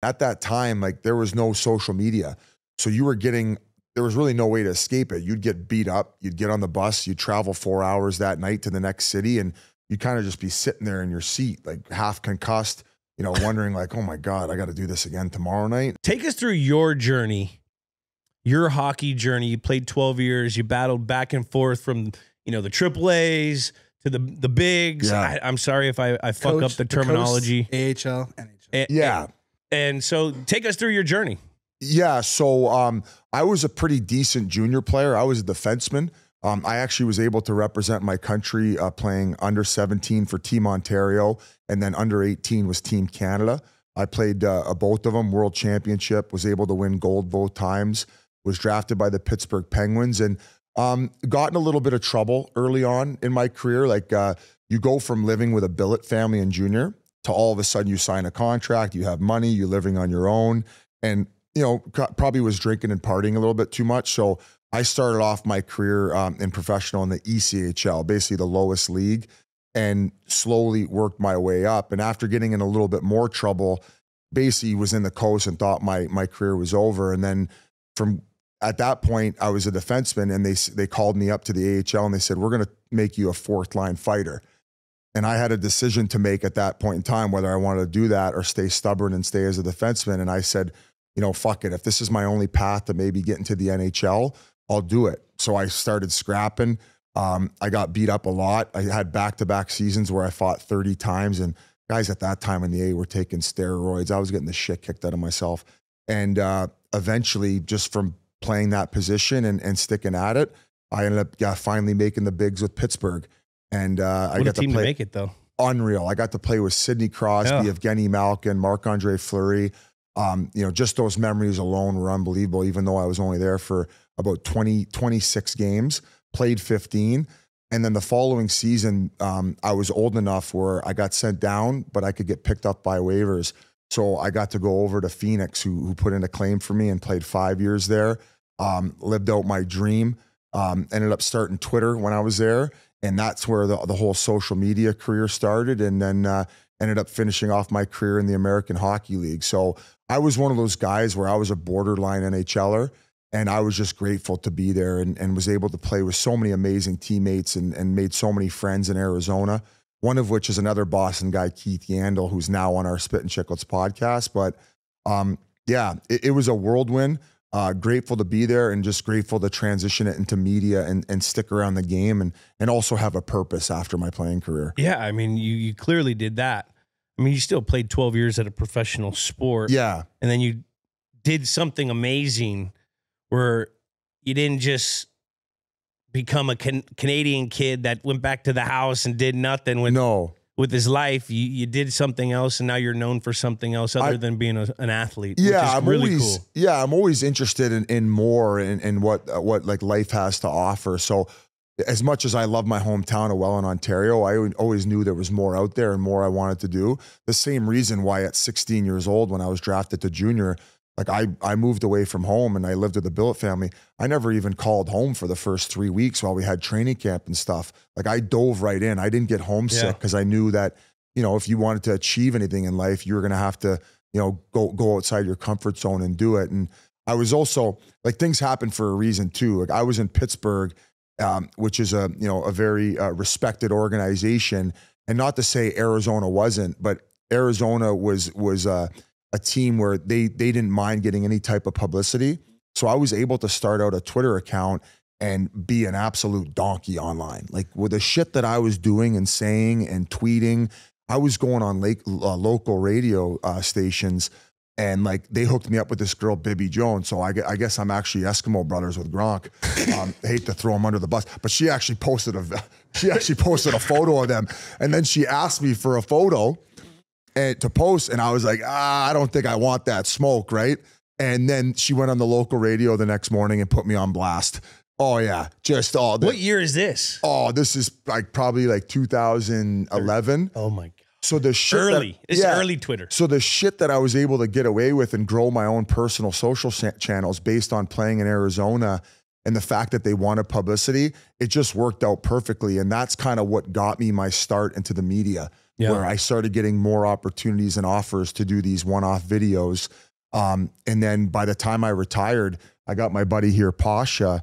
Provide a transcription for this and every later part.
at that time, like there was no social media. So you were getting, there was really no way to escape it. You'd get beat up, you'd get on the bus, you'd travel 4 hours that night to the next city, and you'd kind of just be sitting there in your seat, like half concussed, you know, wondering like, oh my God, I got to do this again tomorrow night. Take us through your journey, your hockey journey. You played 12 years, you battled back and forth from, you know, the AAAs to the bigs. Yeah. I'm sorry if I fuck up the terminology. Coast, AHL, NHL. And so take us through your journey. Yeah. So I was a pretty decent junior player. I was a defenseman. I actually was able to represent my country playing under 17 for Team Ontario, and then under 18 was Team Canada. I played both of them, World Championship, was able to win gold both times, was drafted by the Pittsburgh Penguins, and got in a little bit of trouble early on in my career. Like you go from living with a billet family in junior to all of a sudden you sign a contract, you have money, you're living on your own, and you know, probably was drinking and partying a little bit too much. So I started off my career in professional in the ECHL, basically the lowest league, and slowly worked my way up. And after getting in a little bit more trouble, basically was in the coast and thought my career was over. And then from at that point, I was a defenseman, and they called me up to the AHL and they said, we're going to make you a fourth line fighter. And I had a decision to make at that point in time, whether I wanted to do that or stay stubborn and stay as a defenseman. And I said, you know, fuck it. If this is my only path to maybe get into the NHL, I'll do it. So I started scrapping. I got beat up a lot. I had back-to-back seasons where I fought 30 times, and guys at that time in the A were taking steroids. I was getting the shit kicked out of myself. And eventually, just from playing that position and sticking at it, I ended up finally making the bigs with Pittsburgh. And I got to play. Make it though. Unreal. I got to play with Sidney Crosby, Evgeny Malkin, Marc-Andre Fleury. You know, just those memories alone were unbelievable, even though I was only there for about 26 games, played 15. And then the following season, I was old enough where I got sent down, but I could get picked up by waivers. So I got to go over to Phoenix, who put in a claim for me and played 5 years there, lived out my dream, ended up starting Twitter when I was there. And that's where the whole social media career started. And then ended up finishing off my career in the American Hockey League. So I was one of those guys where I was a borderline NHLer, and I was just grateful to be there and was able to play with so many amazing teammates and made so many friends in Arizona, one of which is another Boston guy, Keith Yandel, who's now on our Spit and Chicklets podcast. But yeah, it was a whirlwind. Grateful to be there, and just grateful to transition it into media and stick around the game and also have a purpose after my playing career. Yeah, I mean, you clearly did that. I mean, you still played 12 years at a professional sport. Yeah. And then you did something amazing where you didn't just become a Canadian kid that went back to the house and did nothing with his life. You did something else, and now you're known for something else other than being an athlete. Yeah, which is really cool. Yeah, I'm always interested in more and what like life has to offer. So as much as I love my hometown of Welland, Ontario, I always knew there was more out there and more I wanted to do. The same reason why at 16 years old, when I was drafted to junior, like I moved away from home and I lived with the billet family. I never even called home for the first 3 weeks while we had training camp and stuff. Like I dove right in. I didn't get homesick because I knew that, you know, if you wanted to achieve anything in life, you were going to have to, you know, go outside your comfort zone and do it. And I was also like, things happen for a reason too. Like I was in Pittsburgh, which is a very respected organization, and not to say Arizona wasn't, but Arizona was a team where they didn't mind getting any type of publicity. So I was able to start out a Twitter account and be an absolute donkey online. Like with the shit that I was doing and saying and tweeting, I was going on local radio stations, and like they hooked me up with this girl, Bibby Jones. So I guess I'm actually Eskimo brothers with Gronk. Hate to throw him under the bus, but she actually posted a photo of them, and then she asked me for a photo to post, and I was like, I don't think I want that smoke, right? And then she went on the local radio the next morning and put me on blast. Oh yeah, just all. What year is this? Oh, this is like probably like 2011. Oh my God. So the shit early Twitter. So the shit that I was able to get away with and grow my own personal social channels based on playing in Arizona and the fact that they wanted publicity, it just worked out perfectly. And that's kind of what got me my start into the media. where I started getting more opportunities and offers to do these one-off videos. And then by the time I retired, I got my buddy here, Pasha.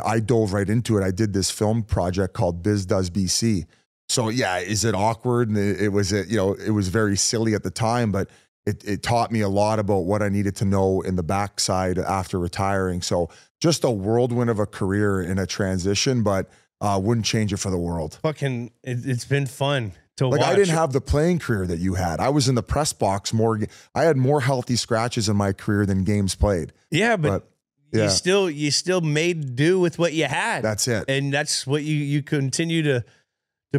I dove right into it. I did this film project called Biz Does BC. So yeah, is it awkward? And it was very silly at the time, but it taught me a lot about what I needed to know in the backside after retiring. So just a whirlwind of a career in a transition, but wouldn't change it for the world. Fucking, it's been fun to watch. I didn't have the playing career that you had. I was in the press box more. I had more healthy scratches in my career than games played. Yeah, but you still made do with what you had. That's it. And that's what you continue to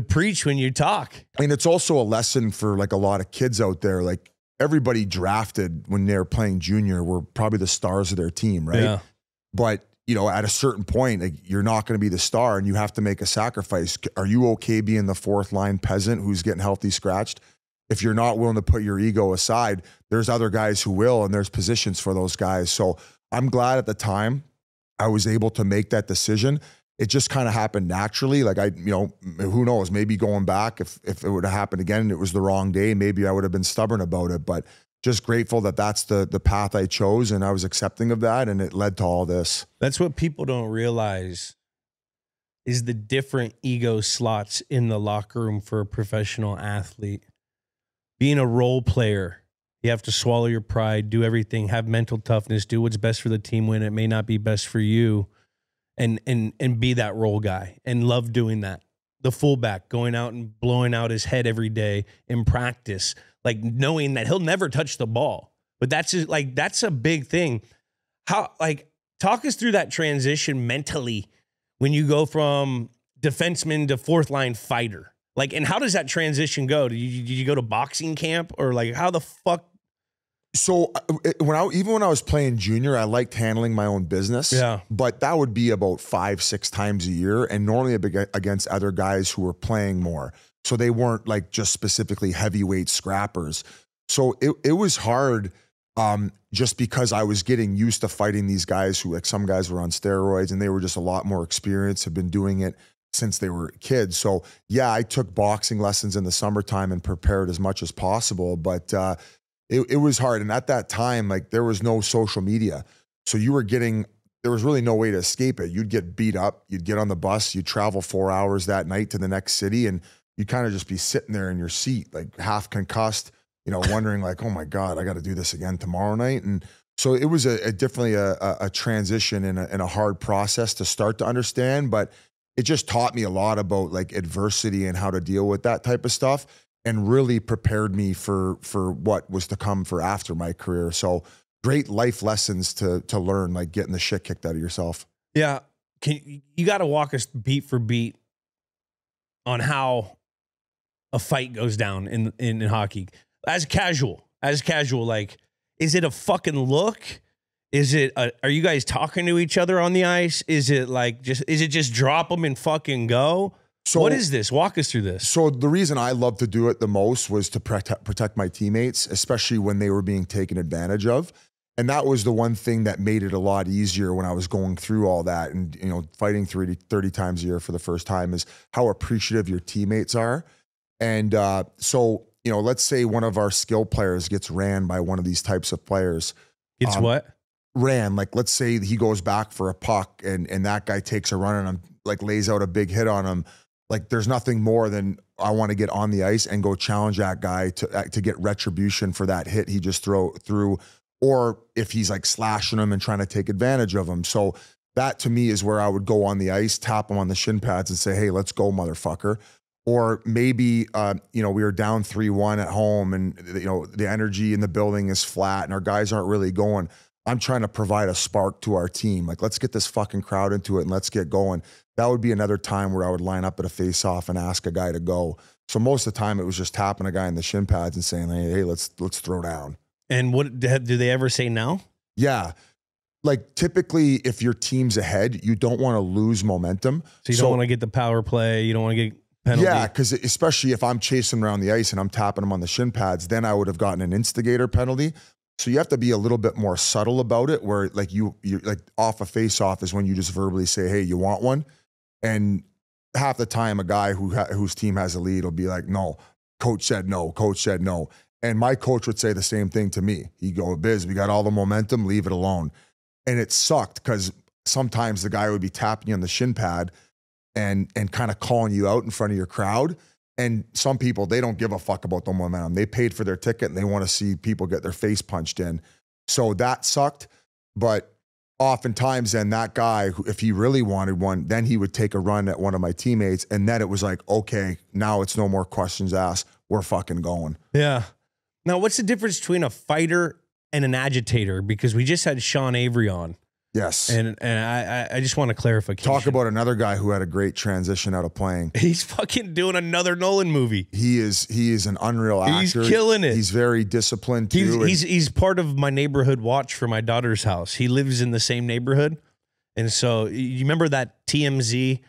preach when you talk. And it's also a lesson for like a lot of kids out there. Like everybody drafted when they're playing junior were probably the stars of their team, right? Yeah. But at a certain point, like, you're not going to be the star and you have to make a sacrifice. Are you okay being the fourth line peasant who's getting healthy scratched? If you're not willing to put your ego aside, there's other guys who will, and there's positions for those guys. So I'm glad at the time I was able to make that decision. It just kind of happened naturally. Like who knows, maybe going back, if it would have happened again and it was the wrong day, maybe I would have been stubborn about it, but just grateful that that's the path I chose, and I was accepting of that, and it led to all this. That's what people don't realize is the different ego slots in the locker room for a professional athlete. Being a role player, you have to swallow your pride, do everything, have mental toughness, do what's best for the team when it may not be best for you, and be that role guy and love doing that. The fullback going out and blowing out his head every day in practice, like knowing that he'll never touch the ball. But that's a big thing. Talk us through that transition mentally when you go from defenseman to fourth line fighter. Like, and how does that transition go? Did you go to boxing camp, or like how the fuck? So when I was playing junior, I liked handling my own business. Yeah. But that would be about 5-6 times a year, and normally against other guys who were playing more. So they weren't like just specifically heavyweight scrappers. So it was hard just because I was getting used to fighting these guys who, like, some guys were on steroids and they were just a lot more experienced, have been doing it since they were kids. So yeah, I took boxing lessons in the summertime and prepared as much as possible, but it was hard. And at that time, like, there was no social media. So there was really no way to escape it. You'd get beat up, you'd get on the bus, you'd travel 4 hours that night to the next city, and you'd kind of just be sitting there in your seat, like half concussed, wondering like, oh my God, I got to do this again tomorrow night. And so it was definitely a transition and a hard process to start to understand, but it just taught me a lot about like adversity and how to deal with that type of stuff, and really prepared me for what was to come for after my career. So great life lessons to learn, like getting the shit kicked out of yourself. Yeah. You got to walk us beat for beat on how a fight goes down in hockey as casual, like, is it a fucking look? Is it, are you guys talking to each other on the ice? Is it like, just drop them and fucking go? So what is this? Walk us through this. So the reason I loved to do it the most was to protect my teammates, especially when they were being taken advantage of. And that was the one thing that made it a lot easier when I was going through all that and, fighting 30 times a year for the first time, is how appreciative your teammates are. And so, let's say one of our skill players gets ran by one of these types of players. It's what? Ran. Like, let's say he goes back for a puck and that guy takes a run on him, like lays out a big hit on him. Like, there's nothing more than I want to get on the ice and go challenge that guy to get retribution for that hit he just threw, or if he's like slashing him and trying to take advantage of him. So that to me is where I would go on the ice, tap him on the shin pads and say, hey, let's go, motherfucker. Or maybe, we were down 3-1 at home and, the energy in the building is flat and our guys aren't really going. I'm trying to provide a spark to our team. Like, let's get this fucking crowd into it and let's get going. That would be another time where I would line up at a face-off and ask a guy to go. So most of the time it was just tapping a guy in the shin pads and saying, hey, let's throw down. And what do they ever say no? Yeah. Like, typically if your team's ahead, you don't want to lose momentum. So you don't want to get the power play. You don't want to get penalty. Yeah, because especially if I'm chasing around the ice and I'm tapping them on the shin pads, then I would have gotten an instigator penalty. So you have to be a little bit more subtle about it, where like you like off a face-off is when you just verbally say, hey, you want one? And half the time a guy whose team has a lead will be like, no. Coach said no. Coach said no. And my coach would say the same thing to me. He'd go, Biz, we got all the momentum, leave it alone. And it sucked because sometimes the guy would be tapping you on the shin pad and kind of calling you out in front of your crowd. And some people, they don't give a fuck about the momentum. They paid for their ticket and they want to see people get their face punched in. So that sucked. But oftentimes then that guy, if he really wanted one, then he would take a run at one of my teammates. And then it was like, okay, now it's no more questions asked. We're fucking going. Yeah. Now, what's the difference between a fighter and an agitator? Because we just had Sean Avery on. Yes. And I just want to clarify. Talk about another guy who had a great transition out of playing. He's fucking doing another Nolan movie. He is an unreal actor. He's killing it. He's very disciplined too. He's part of my neighborhood watch for my daughter's house. He lives in the same neighborhood. And so you remember that TMZ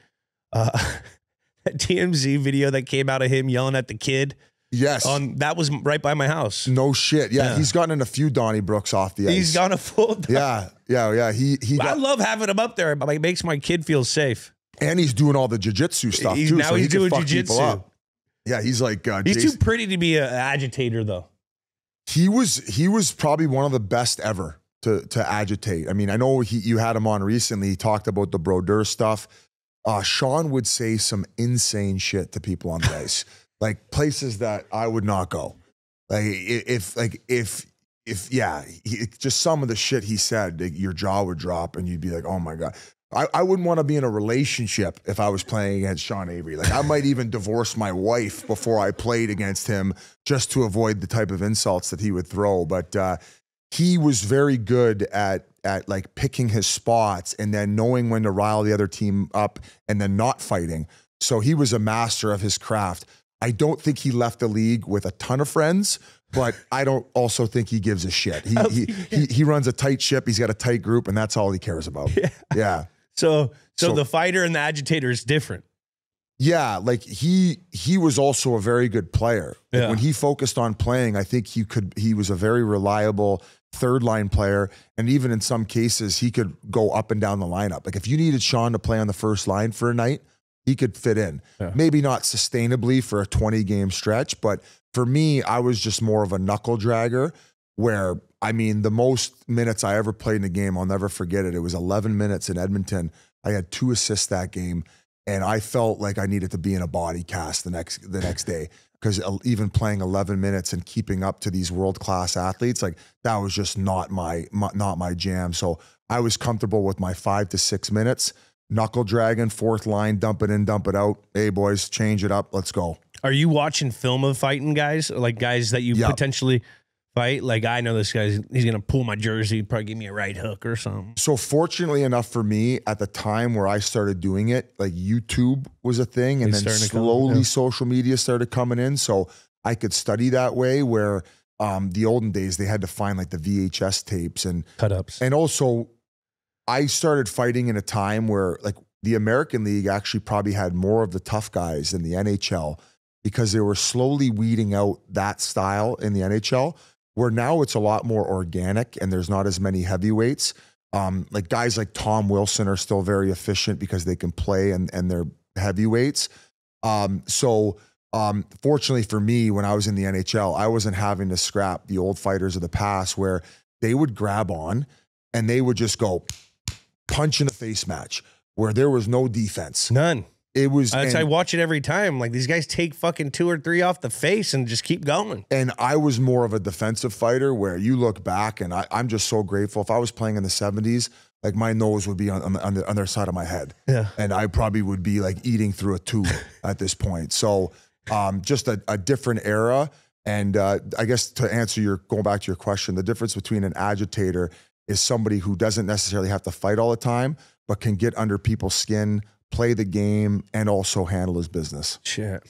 video that came out of him yelling at the kid? Yes. That was right by my house. No shit. Yeah. He's gotten in a few Donniebrooks off the ice. He's gone a full. Yeah. I love having him up there. It makes my kid feel safe. And he's doing all the jiu-jitsu stuff too. Now so he's doing fuck people jiu-jitsu. up. Yeah. He's like, he's too pretty to be an agitator though. He was probably one of the best ever to agitate. I mean, I know you had him on recently. He talked about the Brodeur stuff. Sean would say some insane shit to people on the ice. Like places that I would not go. Just some of the shit he said, your jaw would drop and you'd be like, oh my God. I wouldn't want to be in a relationship if I was playing against Sean Avery. Like I might even divorce my wife before I played against him just to avoid the type of insults that he would throw. But he was very good at like picking his spots and then knowing when to rile the other team up and then not fighting. So he was a master of his craft. I don't think he left the league with a ton of friends, but I don't also think he gives a shit. He runs a tight ship. He's got a tight group, and that's all he cares about. Yeah. So the fighter and the agitator is different. Yeah, like he was also a very good player. Like when he focused on playing, I think he was a very reliable third line player, and even in some cases he could go up and down the lineup. Like if you needed Sean to play on the first line for a night, he could fit in. Yeah. Maybe not sustainably for a 20-game stretch, but for me, I was just more of a knuckle dragger where, I mean, the most minutes I ever played in a game, I'll never forget it. It was 11 minutes in Edmonton. I had 2 assists that game, and I felt like I needed to be in a body cast the next day because even playing 11 minutes and keeping up to these world-class athletes, like that was just not my jam. So I was comfortable with my 5 to 6 minutes. Knuckle dragging, fourth line, dump it in, dump it out. Hey, boys, change it up. Let's go. Are you watching film of fighting guys? Like guys that you potentially fight? Like, I know this guy's, he's going to pull my jersey, probably give me a right hook or something. So fortunately enough for me, at the time where I started doing it, like YouTube was a thing. And then slowly social media started coming in. So I could study that way where the olden days, they had to find like the VHS tapes and cut-ups. And also, I started fighting in a time where like the American League actually probably had more of the tough guys than the NHL because they were slowly weeding out that style in the NHL, where now it's a lot more organic and there's not as many heavyweights. Like guys like Tom Wilson are still very efficient because they can play and they're heavyweights. Fortunately for me, when I was in the NHL, I wasn't having to scrap the old fighters of the past where they would grab on and they would just go punch in the face match where there was no defense. None. It was. I watch it every time. Like these guys take fucking 2 or 3 off the face and just keep going. And I was more of a defensive fighter where you look back and I'm just so grateful. If I was playing in the 70s, like my nose would be on the other side of my head. Yeah. And I probably would be like eating through a tube at this point. So just a different era. And I guess going back to your question, the difference between an agitator is somebody who doesn't necessarily have to fight all the time, but can get under people's skin, play the game, and also handle his business. Shit.